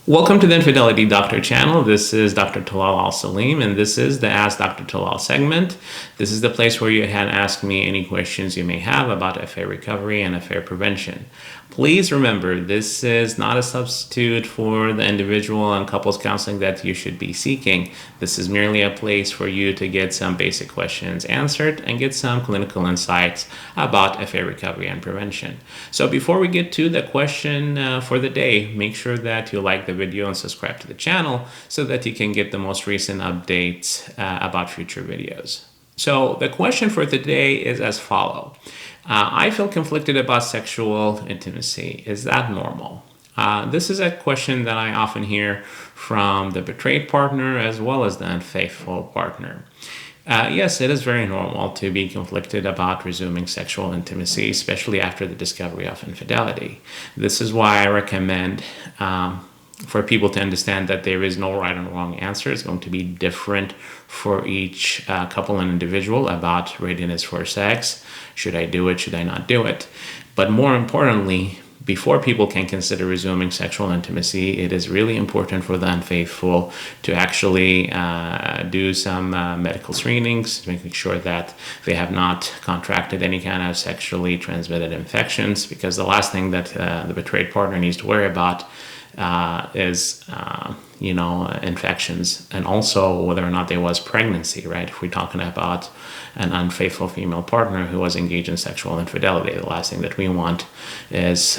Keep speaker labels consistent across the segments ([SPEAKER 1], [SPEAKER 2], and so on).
[SPEAKER 1] Welcome to the Infidelity Doctor channel. This is Dr. Talal Al-Salim, and this is the Ask Dr. Talal segment. This is the place where you can ask me any questions you may have about affair recovery and affair prevention. Please remember, this is not a substitute for the individual and couples counseling that you should be seeking. This is merely a place for you to get some basic questions answered and get some clinical insights about affair recovery and prevention. So before we get to the question for the day, make sure that you like the video and subscribe to the channel so that you can get the most recent updates about future videos. So the question for today is as follows. I feel conflicted about sexual intimacy. Is that normal? This is a question that I often hear from the betrayed partner as well as the unfaithful partner. Yes, it is very normal to be conflicted about resuming sexual intimacy, especially after the discovery of infidelity. This is why I recommend for people to understand that there is no right and wrong answer. It's going to be different for each couple and individual about readiness for sex. Should I do it? Should I not do it? But more importantly, before people can consider resuming sexual intimacy, it is really important for the unfaithful to actually do some medical screenings, making sure that they have not contracted any kind of sexually transmitted infections, because the last thing that the betrayed partner needs to worry about is infections, and also whether or not there was pregnancy, right? If we're talking about an unfaithful female partner who was engaged in sexual infidelity, the last thing that we want is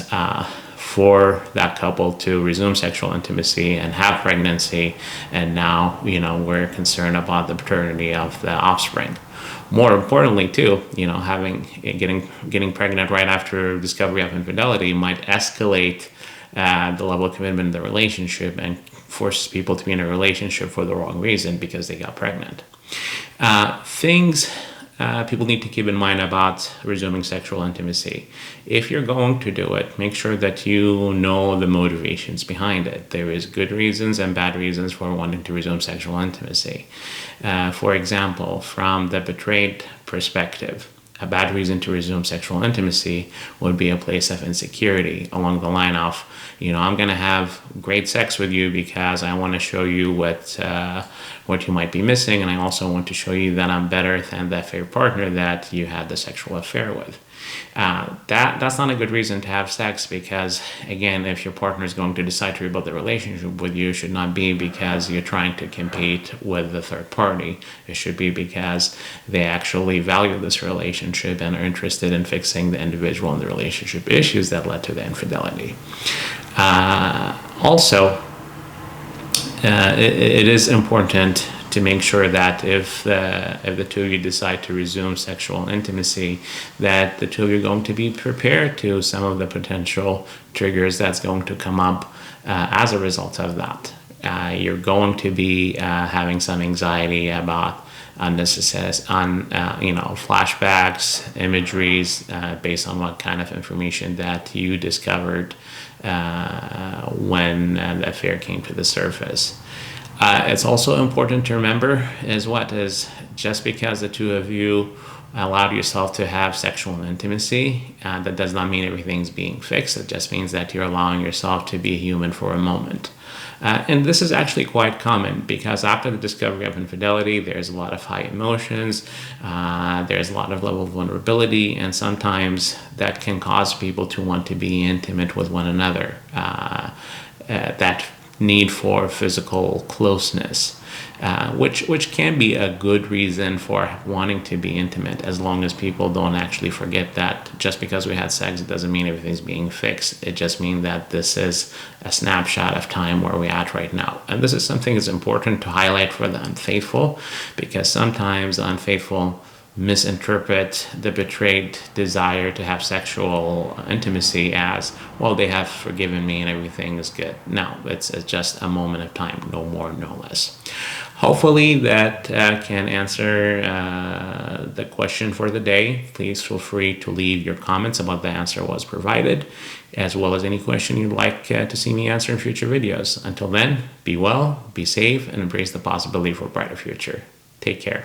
[SPEAKER 1] for that couple to resume sexual intimacy and have pregnancy, and now we're concerned about the paternity of the offspring. More importantly, too, getting pregnant right after discovery of infidelity might escalate the level of commitment in the relationship and forces people to be in a relationship for the wrong reason because they got pregnant. Things people need to keep in mind about resuming sexual intimacy. If you're going to do it, make sure that you know the motivations behind it. There is good reasons and bad reasons for wanting to resume sexual intimacy. For example, from the betrayed perspective, a bad reason to resume sexual intimacy would be a place of insecurity along the line of, I'm going to have great sex with you because I want to show you what you might be missing, and I also want to show you that I'm better than the affair partner that you had the sexual affair with. That's not a good reason to have sex, because again, if your partner is going to decide to rebuild the relationship with you, it should not be because you're trying to compete with the third party. It should be because they actually value this relationship and are interested in fixing the individual and the relationship issues that led to the infidelity. Also, it is important to make sure that if the two of you decide to resume sexual intimacy, that the two of you are going to be prepared to some of the potential triggers that's going to come up as a result of that. You're going to be having some anxiety about unnecessary, flashbacks, imageries based on what kind of information that you discovered when the affair came to the surface. It's also important to remember is just because the two of you allowed yourself to have sexual intimacy, that does not mean everything's being fixed. It just means that you're allowing yourself to be human for a moment. And this is actually quite common, because after the discovery of infidelity, there's a lot of high emotions, there's a lot of level of vulnerability, and sometimes that can cause people to want to be intimate with one another. That need for physical closeness, which can be a good reason for wanting to be intimate, as long as people don't actually forget that just because we had sex, it doesn't mean everything's being fixed. It just means that this is a snapshot of time where we're at right now. And this is something that's important to highlight for the unfaithful, because sometimes the unfaithful misinterpret the betrayed desire to have sexual intimacy as, well, they have forgiven me and everything is good. No, it's just a moment of time, no more, no less. Hopefully that can answer the question for the day. Please feel free to leave your comments about the answer was provided, as well as any question you'd like to see me answer in future videos. Until then, be well, be safe, and embrace the possibility for a brighter future. Take care.